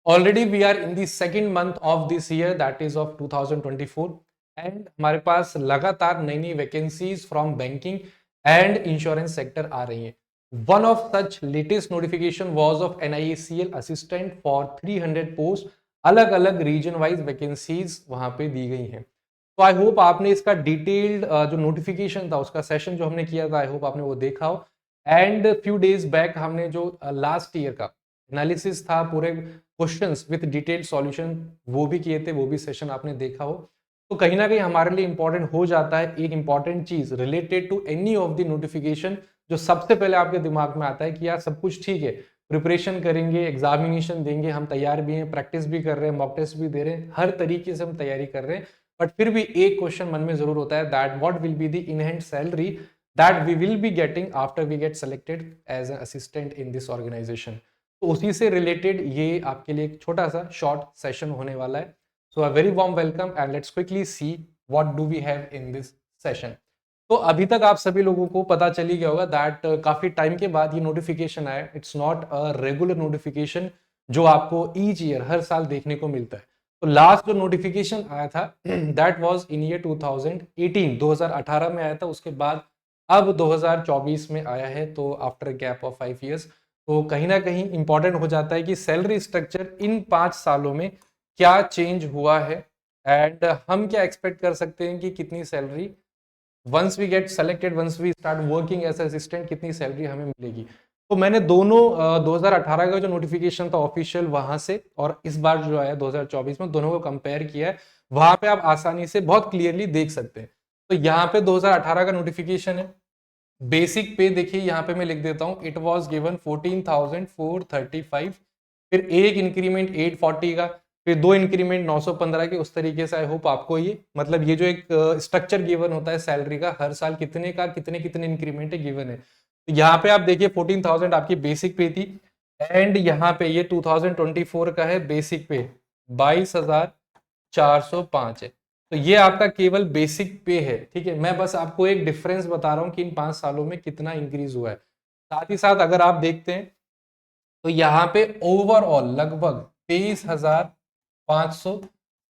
Already we are in the second month of this year, that is of 2024, and हमारे पास लगातार नई नई vacancies from banking and insurance sector आ रही हैं। One of such latest notification was of NIACL assistant for 300 post. अलग अलग रीजन वाइज वैकेंसीज वहां पे दी गई हैं। तो आई होप आपने इसका डिटेल्ड जो नोटिफिकेशन था, उसका सेशन जो हमने किया था, आई होप आपने वो देखा हो। एंड फ्यू डेज बैक हमने जो लास्ट ईयर का एनालिसिस था, पूरे क्वेश्चंस विद डिटेल्ड सॉल्यूशन, वो भी किए थे, वो भी सेशन आपने देखा हो। तो कहीं ना कहीं हमारे लिए इंपॉर्टेंट हो जाता है एक इंपॉर्टेंट चीज related to any of the notification, जो सबसे पहले आपके दिमाग में आता है कि यार सब कुछ ठीक है, प्रिपरेशन करेंगे, एग्जामिनेशन देंगे, हम तैयार भी हैं, प्रैक्टिस भी कर रहे हैं, मॉक टेस्ट भी दे रहे हैं, हर तरीके से हम तैयारी कर रहे हैं। बट फिर भी एक क्वेश्चन मन में जरूर होता है, that what will be the in hand salary that we will be getting after we get selected as an assistant in this organisation. तो उसी से रिलेटेड ये आपके लिए एक छोटा सा शॉर्ट सेशन होने वाला है। So a very warm welcome and let's quickly see what do we have in this session. तो अभी तक आप सभी लोगों को पता चल ही गया होगा दैट काफी टाइम के बाद ये नोटिफिकेशन आया। It's not a regular notification जो आपको ईच ईयर हर साल देखने को मिलता है। तो लास्ट जो नोटिफिकेशन आया था दैट वाज इन ईयर 2018, 2018 में आया था। उसके बाद अब 2024 में आया है, तो आफ्टर गैप ऑफ 5 इयर्स। तो कहीं ना कहीं इंपॉर्टेंट हो जाता है कि सैलरी स्ट्रक्चर इन 5 सालों में क्या चेंज हुआ है, एंड हम क्या एक्सपेक्ट कर सकते हैं कि कितनी salary once we get selected, once we start working as assistant, कितनी सैलरी हमें मिलेगी। तो मैंने दोनों 2018 का जो नोटिफिकेशन था ऑफिशियल वहां से, और इस बार जो आया 2024 में, दोनों को कंपेयर किया है। वहां पे आप आसानी से बहुत क्लियरली देख सकते हैं। तो यहाँ पे 2018 का नोटिफिकेशन है। बेसिक पे देखिए, यहाँ पे मैं लिख देता हूँ, इट वॉज गिवन 14,435। फिर एक इंक्रीमेंट 840 का, फिर दो इंक्रीमेंट 915 के, उस तरीके से। आई होप आपको ये मतलब ये जो एक स्ट्रक्चर गिवन होता है सैलरी का, हर साल कितने का कितने कितने इंक्रीमेंट है गिवन है। तो यहाँ पे आप देखिए 14,000 आपकी बेसिक पे थी, एंड यहाँ पे ये 2024 का है बेसिक पे 22,405 है। तो ये आपका केवल बेसिक पे है, ठीक है। मैं बस आपको एक डिफरेंस बता रहा हूं कि इन 5 सालों में कितना इंक्रीज हुआ है। साथ ही साथ अगर आप देखते हैं तो यहाँ पे ओवरऑल लगभग 23,500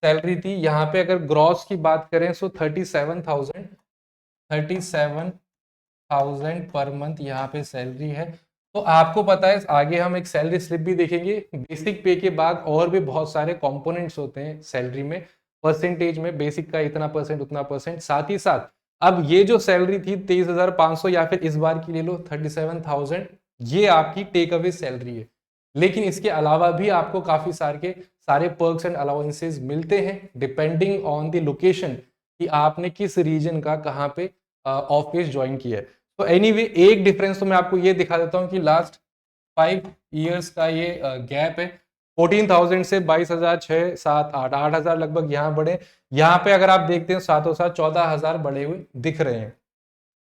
सैलरी थी। यहाँ पे अगर ग्रॉस की बात करें तो 37,000 पर मंथ यहाँ पे सैलरी है। तो आपको पता है, आगे हम एक सैलरी स्लिप भी देखेंगे। बेसिक पे के बाद और भी बहुत सारे कंपोनेंट्स होते हैं सैलरी में, परसेंटेज में, बेसिक का इतना परसेंट उतना परसेंट। साथ ही साथ अब ये जो सैलरी थी 23,500, या फिर इस बार की ले लो 37,000, ये आपकी टेक अवे सैलरी है। लेकिन इसके अलावा भी आपको काफी सारे पर्क्स एंड अलाउंसेस मिलते हैं डिपेंडिंग ऑन द लोकेशन, कि आपने किस रीजन का कहाँ पे ऑफिस ज्वाइन किया है। तो एनीवे एक डिफरेंस तो मैं आपको ये दिखा देता हूँ कि लास्ट 5 इयर्स का ये गैप है। 14,000 से 22,000, 6, 7, 8, 8,000 लगभग यहाँ बढ़े। यहाँ पे अगर आप देखते हैं साथों साथ 14,000 बढ़े हुए दिख रहे हैं,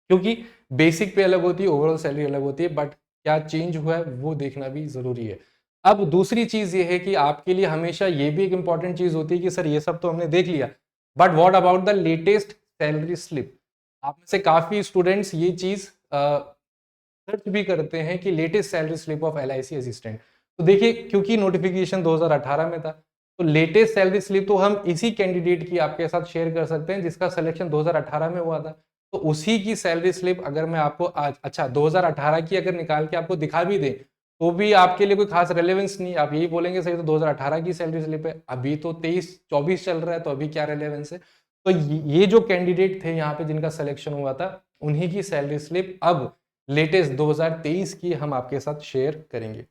क्योंकि बेसिक पे अलग होती है, ओवरऑल सैलरी अलग होती है, बट क्या चेंज हुआ है वो देखना भी जरूरी है। अब दूसरी चीज ये है कि आपके लिए हमेशा ये भी एक इंपॉर्टेंट चीज होती है कि सर ये सब तो हमने देख लिया, but what about the latest salary slip. आप में से काफी स्टूडेंट्स ये चीज सर्च भी करते हैं कि latest salary slip of LIC assistant. तो देखिए, क्योंकि नोटिफिकेशन 2018 में था, तो लेटेस्ट सैलरी स्लिप तो हम इसी कैंडिडेट की आपके साथ शेयर कर सकते हैं जिसका सिलेक्शन 2018 में हुआ था। तो उसी की सैलरी स्लिप अगर मैं आपको आज, अच्छा 2018 की अगर निकाल के आपको दिखा भी दें, तो भी आपके लिए कोई खास रेलेवेंस नहीं। आप यही बोलेंगे सही तो 2018 की सैलरी स्लिप है, अभी तो 23-24 चल रहा है, तो अभी क्या रेलेवेंस है। तो ये जो कैंडिडेट थे यहाँ पे जिनका सिलेक्शन हुआ था, उन्हीं की सैलरी स्लिप अब लेटेस्ट 2023 की हम आपके साथ शेयर करेंगे।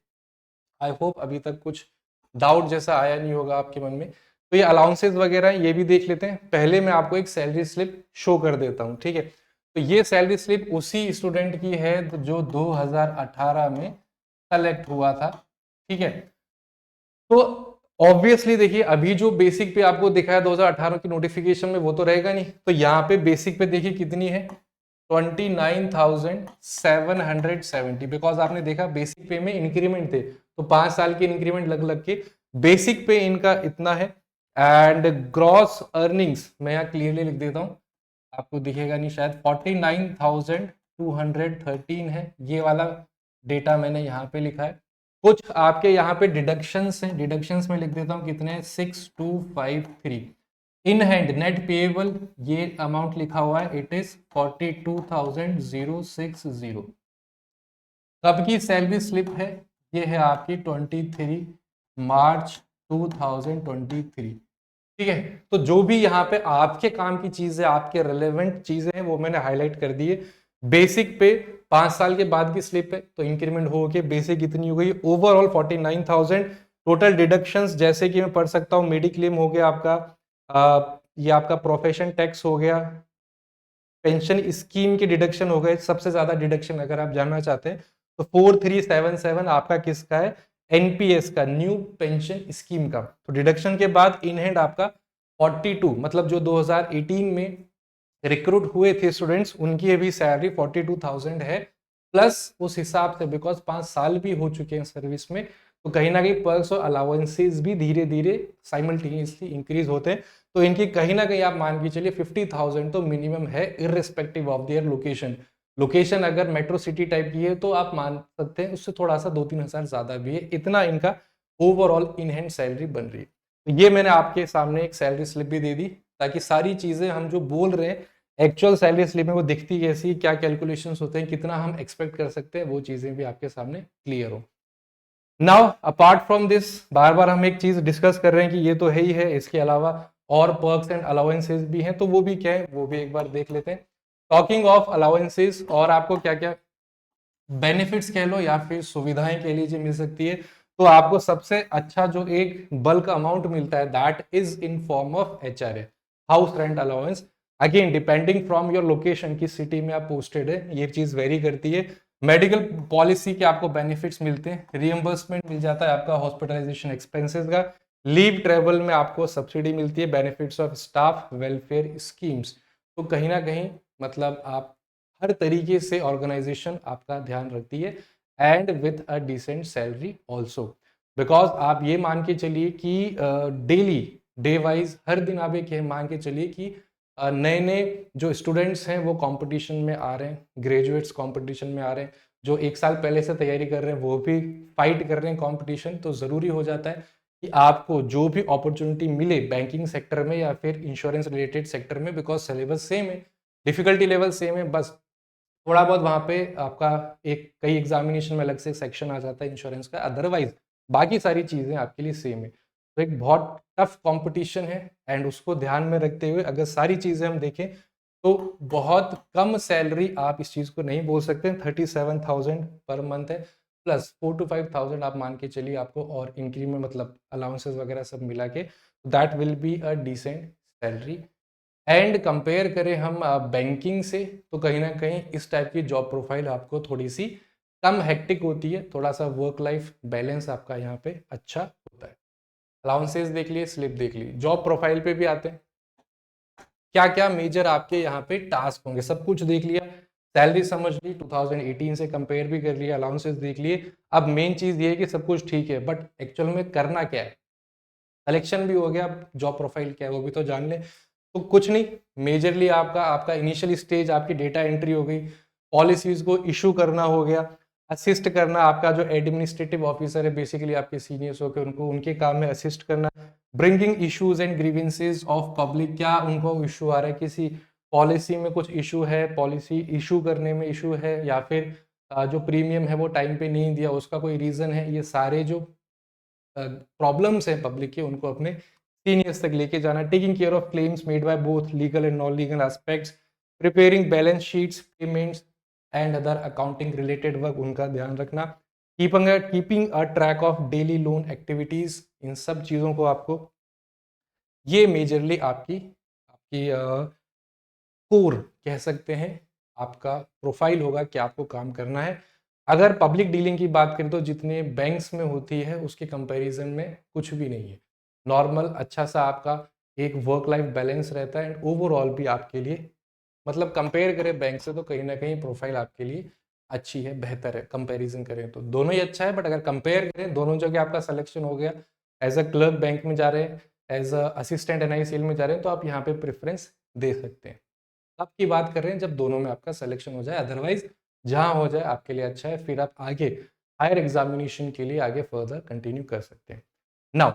आई होप अभी तक कुछ डाउट जैसा आया नहीं होगा आपके मन में। तो ये अलाउंसेस वगैरह ये भी देख लेते हैं। पहले मैं आपको एक सैलरी स्लिप शो कर देता हूं, ठीक है। तो ये सैलरी स्लिप उसी स्टूडेंट की है जो 2018 में सेलेक्ट हुआ था, ठीक है। तो ऑब्वियसली देखिए, अभी जो बेसिक पे आपको दिखाया 2018 की नोटिफिकेशन में, वो तो रहेगा नहीं। तो यहाँ पे बेसिक पे देखिए कितनी है, 29,770, बिकॉज आपने देखा बेसिक पे में इंक्रीमेंट थे, तो 5 साल के इंक्रीमेंट लग लग के बेसिक पे इनका इतना है। एंड ग्रॉस अर्निंग्स मैं यहाँ क्लियरली लिख देता हूँ, आपको दिखेगा नहीं शायद, 49,213 है। ये वाला डेटा मैंने यहाँ पे लिखा है। कुछ आपके यहाँ पे डिडक्शंस हैं, डिडक्शंस में लिख देता हूँ कितने हैं, 6253। इन हैंड नेट पेएबल ये अमाउंट लिखा हुआ है, इट इज 42,060। कब की सैलरी स्लिप है, ये है आपकी 23 मार्च 2023। ठीक है, तो जो भी यहाँ पे आपके काम की चीजें, आपके रिलेवेंट चीजें हैं, वो मैंने हाईलाइट कर दी है। बेसिक पे 5 साल के बाद की स्लिप है, तो इंक्रीमेंट हो के बेसिक इतनी हो गई, ओवरऑल 49,000। टोटल डिडक्शंस जैसे कि मैं पढ़ सकता हूँ, मेडिक्लेम हो गया आपका, ये आपका प्रोफेशन टैक्स हो गया, पेंशन स्कीम के डिडक्शन हो गए। सबसे ज्यादा डिडक्शन अगर आप जानना चाहते हैं तो 4377 आपका किसका है, एनपीएस का, न्यू पेंशन स्कीम का। तो डिडक्शन के बाद इन हैंड आपका 42, मतलब जो 2018 में रिक्रूट हुए थे स्टूडेंट्स, उनकी अभी सैलरी 42,000 है, प्लस उस हिसाब से बिकॉज 5 साल भी हो चुके हैं सर्विस में, तो कहीं ना कहीं पर्क्स और अलाउंसेस भी धीरे धीरे साइमल्टेनियसली इंक्रीज होते हैं। तो इनकी कहीं ना कहीं आप मान के चलिए 50,000 तो मिनिमम है, irrespective of their location. Location अगर मेट्रो सिटी टाइप की है तो आप मान सकते हैं उससे थोड़ा सा 2-3 हजार ज्यादा भी है, इतना इनका ओवरऑल इन हैंड सैलरी बन रही है। तो ये मैंने आपके सामने एक सैलरी स्लिप भी दे दी, ताकि सारी चीजें हम जो बोल रहे हैं एक्चुअल सैलरी स्लिप में वो दिखती कैसी, क्या कैलकुलेशंस होते हैं, कितना हम एक्सपेक्ट कर सकते हैं, वो चीजें भी आपके सामने क्लियर हो। नाउ अपार्ट फ्रॉम दिस, बार बार हम एक चीज डिस्कस कर रहे हैं कि ये तो है ही है, इसके अलावा और पर्क्स एंड अलाउंसेस भी हैं, तो वो भी क्या है वो भी एक बार देख लेते हैं। टॉकिंग ऑफ अलाउंसेस, और आपको क्या क्या बेनिफिट्स कह लो या फिर सुविधाएं कह लीजिए मिल सकती है, तो आपको सबसे अच्छा जो एक बल्क अमाउंट मिलता है that is in form of HRA, house rent allowance. Again depending from your location, किस सिटी में आप पोस्टेड है, ये चीज वेरी करती है। मेडिकल पॉलिसी के आपको बेनिफिट्स मिलते हैं, रियम्बर्समेंट मिल जाता है आपका हॉस्पिटलाइजेशन एक्सपेंसेस का, लीव ट्रेवल में आपको सब्सिडी मिलती है, benefits of staff welfare schemes. तो कहीं ना कहीं मतलब आप हर तरीके से ऑर्गेनाइजेशन आपका ध्यान रखती है, and with a decent salary also, because आप ये मान के चलिए कि डेली डे वाइज हर दिन आप ये मान के चलिए कि नए नए जो स्टूडेंट्स हैं वो कंपटीशन में आ रहे हैं, ग्रेजुएट्स कंपटीशन में आ रहे हैं, जो 1 साल पहले से तैयारी कर रहे हैं वो भी फाइट कर रहे हैं कंपटीशन। तो ज़रूरी हो जाता है कि आपको जो भी अपॉर्चुनिटी मिले बैंकिंग सेक्टर में या फिर इंश्योरेंस रिलेटेड सेक्टर में, बिकॉज सिलेबस सेम है, डिफिकल्टी लेवल सेम है, बस थोड़ा बहुत वहाँ पे आपका एक कई एग्जामिनेशन में अलग से सेक्शन आ जाता है इंश्योरेंस का, अदरवाइज बाकी सारी चीज़ें आपके लिए सेम है। तो एक बहुत टफ कंपटीशन है, एंड उसको ध्यान में रखते हुए अगर सारी चीज़ें हम देखें तो बहुत कम सैलरी आप इस चीज़ को नहीं बोल सकते। 37,000 पर मंथ है, प्लस 4 to 5,000 आप मान के चलिए आपको और इंक्रीमेंट मतलब अलाउंसेस वगैरह सब मिला के, that will be a decent salary. And compare करें हम बैंकिंग से, तो कहीं ना कहीं इस टाइप की जॉब प्रोफाइल आपको थोड़ी सी कम हेक्टिक होती है, थोड़ा सा वर्क लाइफ बैलेंस आपका यहाँ पे अच्छा होता है। अलाउंसेस देख लिए, स्लिप देख ली, जॉब प्रोफाइल पे भी आते हैं, क्या क्या मेजर आपके यहाँ पे टास्क होंगे, सब कुछ देख लिया, सैलरी समझ ली, 2018 से कंपेयर भी कर लिया, अलाउंसेस देख लिए। अब मेन चीज ये है कि सब कुछ ठीक है, बट एक्चुअल में करना क्या है, सिलेक्शन भी हो गया, अब जॉब प्रोफाइल क्या है वो भी तो जान ले। तो कुछ नहीं, मेजरली आपका आपका इनिशियल स्टेज आपकी डेटा एंट्री हो गई, पॉलिसीज को इशू करना हो गया, असिस्ट करना, आपका जो एडमिनिस्ट्रेटिव ऑफिसर है बेसिकली आपके सीनियर्स होकर उनको उनके काम में असिस्ट करना, bringing issues and grievances of public, क्या उनको इशू आ रहा है, किसी पॉलिसी में कुछ इशू है, पॉलिसी इशू करने में इशू है, या फिर जो प्रीमियम है वो टाइम पे नहीं दिया उसका कोई रीजन है, ये सारे जो प्रॉब्लम्स हैं पब्लिक के उनको अपने सीनियर्स तक लेके जाना, taking care of claims made by both legal and non legal aspects, preparing balance sheets, payments and other accounting related work, उनका ध्यान रखना, keeping a track of daily loan activities, इन सब चीज़ों को आपको, ये मेजरली आपकी आपकी कोर कह सकते हैं, आपका प्रोफाइल होगा कि आपको काम करना है। अगर पब्लिक डीलिंग की बात करें तो जितने बैंक्स में होती है उसके कंपैरिजन में कुछ भी नहीं है, नॉर्मल अच्छा सा आपका एक वर्क लाइफ बैलेंस रहता है, एंड ओवरऑल भी आपके लिए मतलब कंपेयर करें बैंक से तो कहीं ना कहीं प्रोफाइल आपके लिए अच्छी है, बेहतर है, कंपैरिजन करें तो दोनों ही अच्छा है। बट अगर कंपेयर करें दोनों जगह आपका सिलेक्शन हो गया, एज अ क्लर्क बैंक में जा रहे हैं, एज अ असिस्टेंट एनआईसीएल में जा रहे हैं, तो आप यहाँ पे प्रेफरेंस दे सकते हैं। अब की बात कर रहे हैं जब दोनों में आपका सिलेक्शन हो जाए, अदरवाइज जहां हो जाए आपके लिए अच्छा है, फिर आप आगे हायर एग्जामिनेशन के लिए आगे फर्दर कंटिन्यू कर सकते हैं। नाउ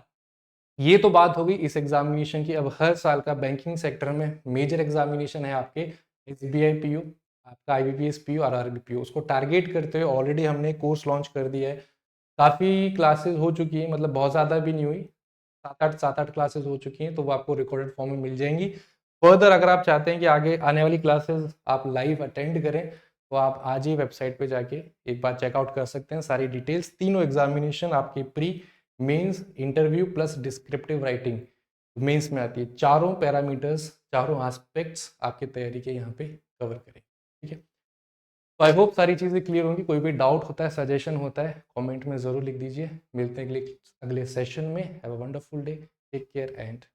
ये तो बात होगी इस एग्जामिनेशन की। अब हर साल का बैंकिंग सेक्टर में मेजर एग्जामिनेशन है आपके SBI PO, आपका IBPS PO और RRB PO। उसको टारगेट करते हुए ऑलरेडी हमने कोर्स लॉन्च कर दिया है। काफ़ी क्लासेस हो चुकी है, मतलब बहुत ज़्यादा भी नहीं हुई, 7-8 क्लासेस हो चुकी हैं, तो वो आपको रिकॉर्डेड फॉर्म में मिल जाएंगी। फर्दर अगर आप चाहते हैं कि आगे आने वाली क्लासेस आप लाइव अटेंड करें, तो आप आज ही वेबसाइट पे जाके एक बार चेकआउट कर सकते हैं सारी डिटेल्स। तीनों एग्जामिनेशन आपकी pre, mains, interview plus descriptive writing mains में आती है। चारों पैरामीटर्स, चारों एस्पेक्ट्स आपकी तैयारी के यहाँ पे कवर करें, ठीक है। तो आई होप सारी चीज़ें क्लियर होंगी। कोई भी डाउट होता है, सजेशन होता है, कमेंट में ज़रूर लिख दीजिए। मिलते हैं अगले सेशन में। Have a wonderful day, take care and